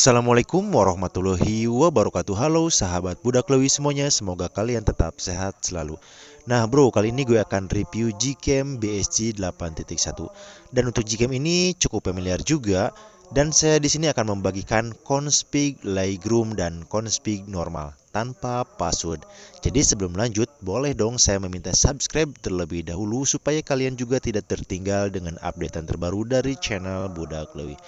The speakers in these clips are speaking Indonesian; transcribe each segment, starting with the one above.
Assalamualaikum warahmatullahi wabarakatuh. Halo sahabat Budak Lewi semuanya, semoga kalian tetap sehat selalu. Nah bro, kali ini gue akan review Gcam BSG 8.1. Dan untuk Gcam ini cukup familiar juga. Dan saya di sini akan membagikan config Lightroom dan config normal tanpa password. Jadi sebelum lanjut, boleh dong saya meminta subscribe terlebih dahulu supaya kalian juga tidak tertinggal dengan updatean terbaru dari channel Budak Lewi.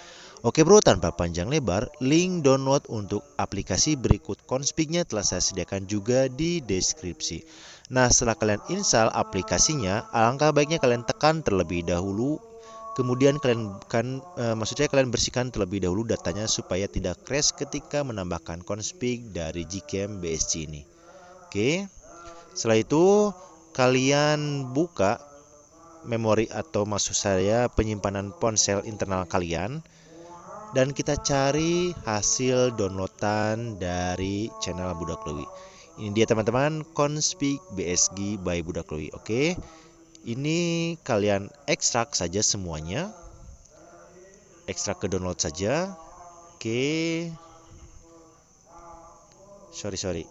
Oke bro, tanpa panjang lebar, link download untuk aplikasi berikut config-nya telah saya sediakan juga di deskripsi. Nah, setelah kalian install aplikasinya, alangkah baiknya kalian tekan terlebih dahulu. Kemudian kalian bersihkan terlebih dahulu datanya supaya tidak crash ketika menambahkan config dari Gcam BSG ini. Oke. Setelah itu kalian buka memori atau maksud saya penyimpanan ponsel internal kalian. Dan kita cari hasil downloadan dari channel Budak Lewi. Ini dia teman-teman, config BSG by Budak Lewi. Oke. Ini kalian ekstrak saja semuanya. Ekstrak ke download saja. Oke. Sorry.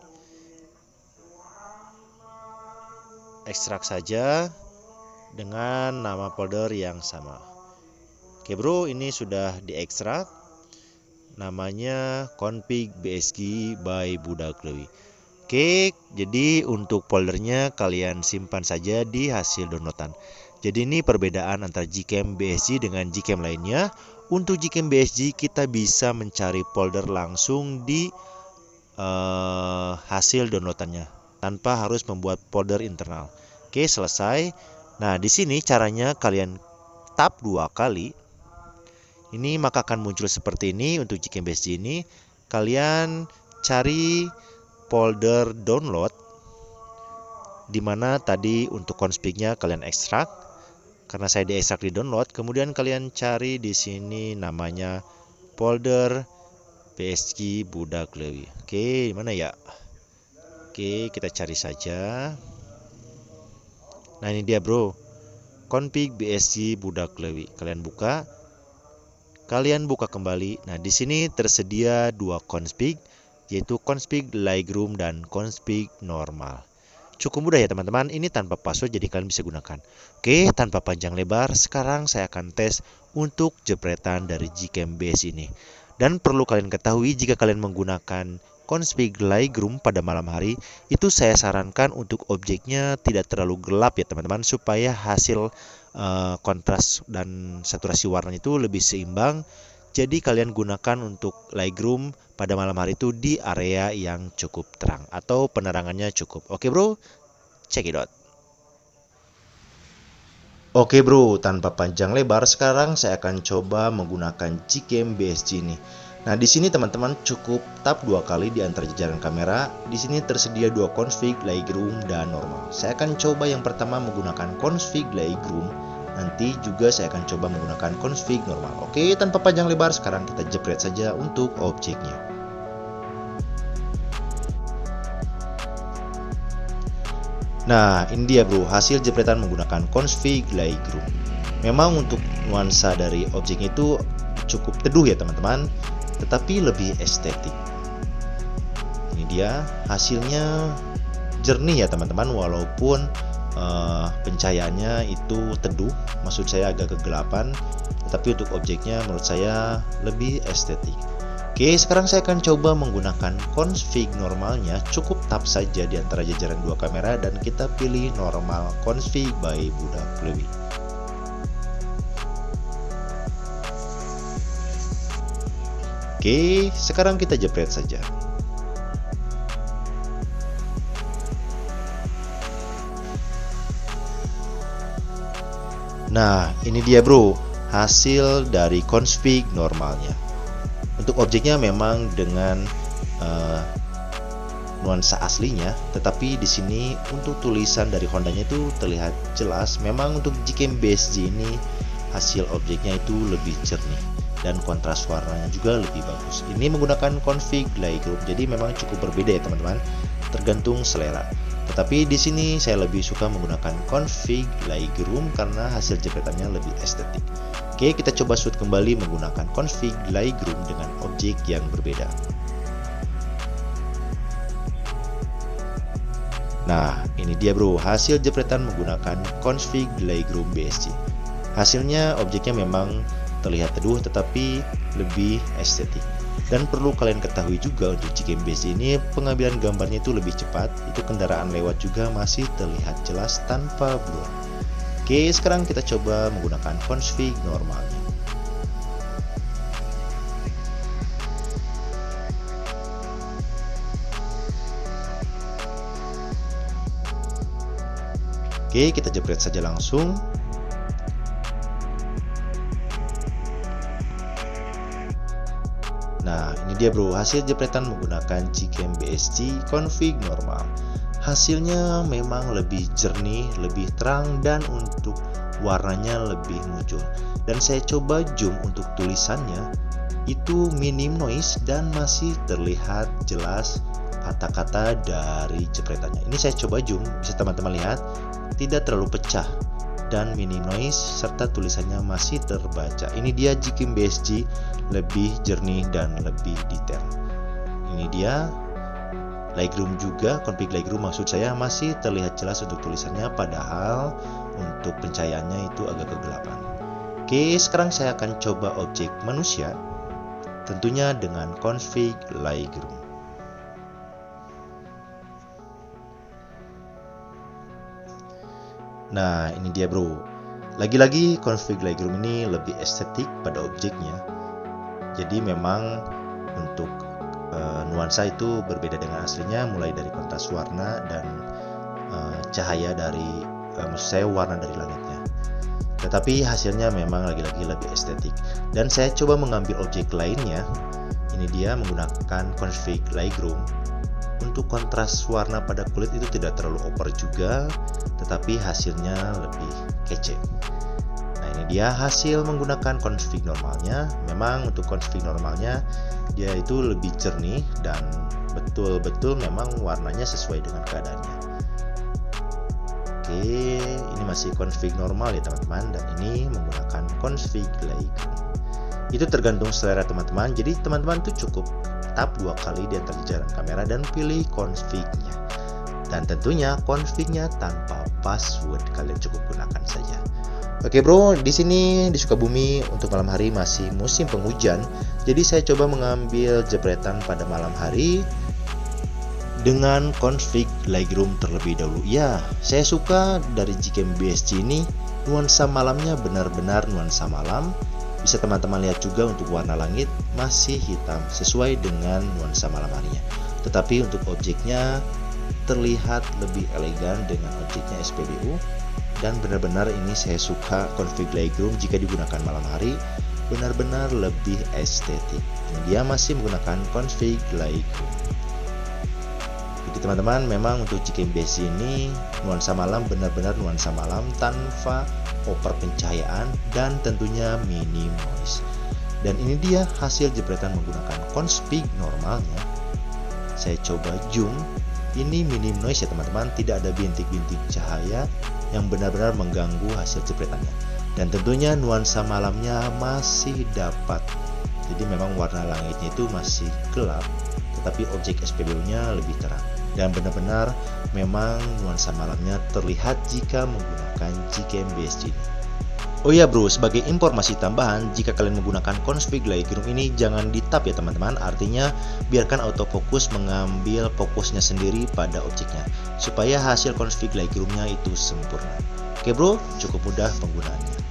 Ekstrak saja dengan nama folder yang sama. Oke bro, ini sudah diekstrak. Namanya config BSG by Budak Lewi. Oke, jadi untuk foldernya kalian simpan saja di hasil downloadan. Jadi ini perbedaan antara Gcam BSG dengan Gcam lainnya. Untuk Gcam BSG kita bisa mencari folder langsung di hasil downloadannya tanpa harus membuat folder internal. Oke, selesai. Nah, di sini caranya kalian tap 2 kali. Ini maka akan muncul seperti ini. Untuk Gcam BSG ini kalian cari folder download, dimana tadi untuk config-nya kalian ekstrak. Karena saya diekstrak di download, kemudian kalian cari di sini namanya folder BSG Budak Lewi. Oke, mana ya? Oke, kita cari saja. Nah, ini dia bro, config BSG Budak Lewi. Kalian buka kembali. Nah, di sini tersedia 2 config, yaitu config Lightroom dan config normal. Cukup mudah ya teman-teman, ini tanpa password jadi kalian bisa gunakan. Oke, tanpa panjang lebar, sekarang saya akan tes untuk jepretan dari Gcam BSG ini. Dan perlu kalian ketahui, jika kalian menggunakan config Lightroom pada malam hari, itu saya sarankan untuk objeknya tidak terlalu gelap ya teman-teman, supaya hasil kontras dan saturasi warna itu lebih seimbang. Jadi kalian gunakan untuk Lightroom pada malam hari itu di area yang cukup terang atau penerangannya cukup. Oke bro, check it out. Oke bro, tanpa panjang lebar, sekarang saya akan coba menggunakan Gcam BSG ini. Nah, di sini teman-teman cukup tap 2 kali di antara jajaran kamera. Di sini tersedia 2 config Lightroom dan normal. Saya akan coba yang pertama menggunakan config Lightroom. Nanti juga saya akan coba menggunakan config normal. Oke, tanpa panjang lebar, sekarang kita jepret saja untuk objeknya. Nah, ini dia bro, hasil jepretan menggunakan config Lightroom. Memang untuk nuansa dari objeknya itu cukup teduh ya teman-teman, tetapi lebih estetik. Ini dia hasilnya, jernih ya teman-teman, walaupun pencahayaannya itu teduh, maksud saya agak kegelapan, tetapi untuk objeknya menurut saya lebih estetik. Oke, sekarang saya akan coba menggunakan config normalnya. Cukup tap saja di antara jajaran 2 kamera dan kita pilih normal config by Budak Lewi. Oke, sekarang kita jepret saja. Nah, ini dia bro, hasil dari config normalnya. Untuk objeknya memang dengan nuansa aslinya, tetapi di sini untuk tulisan dari Hondanya itu terlihat jelas. Memang untuk Gcam BSG ini hasil objeknya itu lebih jernih dan kontras warnanya juga lebih bagus. Ini menggunakan config Lightroom, jadi memang cukup berbeda ya teman-teman, tergantung selera. Tetapi di sini saya lebih suka menggunakan config Lightroom karena hasil jepretannya lebih estetik. Oke, kita coba shoot kembali menggunakan config Lightroom dengan objek yang berbeda. Nah, ini dia bro, hasil jepretan menggunakan config Lightroom BSC. Hasilnya objeknya memang terlihat teduh tetapi lebih estetik. Dan perlu kalian ketahui juga untuk Gcam BSC ini pengambilan gambarnya itu lebih cepat. Itu kendaraan lewat juga masih terlihat jelas tanpa blur. Oke, sekarang kita coba menggunakan config normalnya. Oke, kita jepret saja langsung. Nah, ini dia bro, hasil jepretan menggunakan Gcam BSC config normal. Hasilnya memang lebih jernih, lebih terang, dan untuk warnanya lebih muncul. Dan saya coba zoom untuk tulisannya, itu minim noise dan masih terlihat jelas kata-kata dari jepretannya. Ini saya coba zoom, bisa teman-teman lihat, tidak terlalu pecah dan minim noise serta tulisannya masih terbaca. Ini dia Gcam BSC lebih jernih dan lebih detail. Ini dia Lightroom juga, config Lightroom maksud saya masih terlihat jelas untuk tulisannya, padahal untuk pencahayaannya itu agak kegelapan. Oke, sekarang saya akan coba objek manusia, tentunya dengan config Lightroom. Nah, ini dia bro. Lagi-lagi config Lightroom ini lebih estetik pada objeknya. Jadi memang untuk nuansa itu berbeda dengan aslinya, mulai dari kontras warna dan cahaya dari maksud saya warna dari langitnya. Tetapi hasilnya memang lagi-lagi lebih estetik. Dan saya coba mengambil objek lainnya. Ini dia menggunakan config Lightroom. Untuk kontras warna pada kulit itu tidak terlalu over juga, tetapi hasilnya lebih kece. Nah, ini dia hasil menggunakan config normalnya. Memang untuk config normalnya dia itu lebih jernih dan betul-betul memang warnanya sesuai dengan keadaannya. Oke, ini masih config normal ya teman-teman, dan ini menggunakan config Lightroom. Itu tergantung selera teman-teman. Jadi teman-teman tuh cukup tap 2 kali di antara jalan kamera dan pilih config-nya. Dan tentunya config-nya tanpa password, kalian cukup gunakan saja. Oke bro, di sini di Sukabumi untuk malam hari masih musim penghujan. Jadi saya coba mengambil jepretan pada malam hari dengan config Lightroom terlebih dahulu. Ya, saya suka dari Gcam BSC ini nuansa malamnya benar-benar nuansa malam. Bisa teman-teman lihat juga untuk warna langit masih hitam sesuai dengan nuansa malam harinya. Tetapi untuk objeknya terlihat lebih elegan dengan objeknya SPBU, dan benar-benar ini saya suka config Lightroom jika digunakan malam hari, benar-benar lebih estetik. Ini dia masih menggunakan config Lightroom. Jadi teman-teman, memang untuk Gcam BSC ini nuansa malam benar-benar nuansa malam tanpa over pencahayaan dan tentunya minim noise. Dan ini dia hasil jepretan menggunakan config normalnya. Saya coba zoom, ini minim noise ya teman-teman, tidak ada bintik-bintik cahaya yang benar-benar mengganggu hasil jepretannya. Dan tentunya nuansa malamnya masih dapat. Jadi memang warna langitnya itu masih gelap, tetapi objek SPBU-nya lebih terang. Dan benar-benar memang nuansa malamnya terlihat jika menggunakan Gcam BSC ini. Oh ya bro, sebagai informasi tambahan, jika kalian menggunakan config Lightroom ini jangan di tap ya teman-teman. Artinya biarkan autofocus mengambil fokusnya sendiri pada objeknya, supaya hasil config Lightroom-nya itu sempurna. Oke bro, cukup mudah penggunaannya.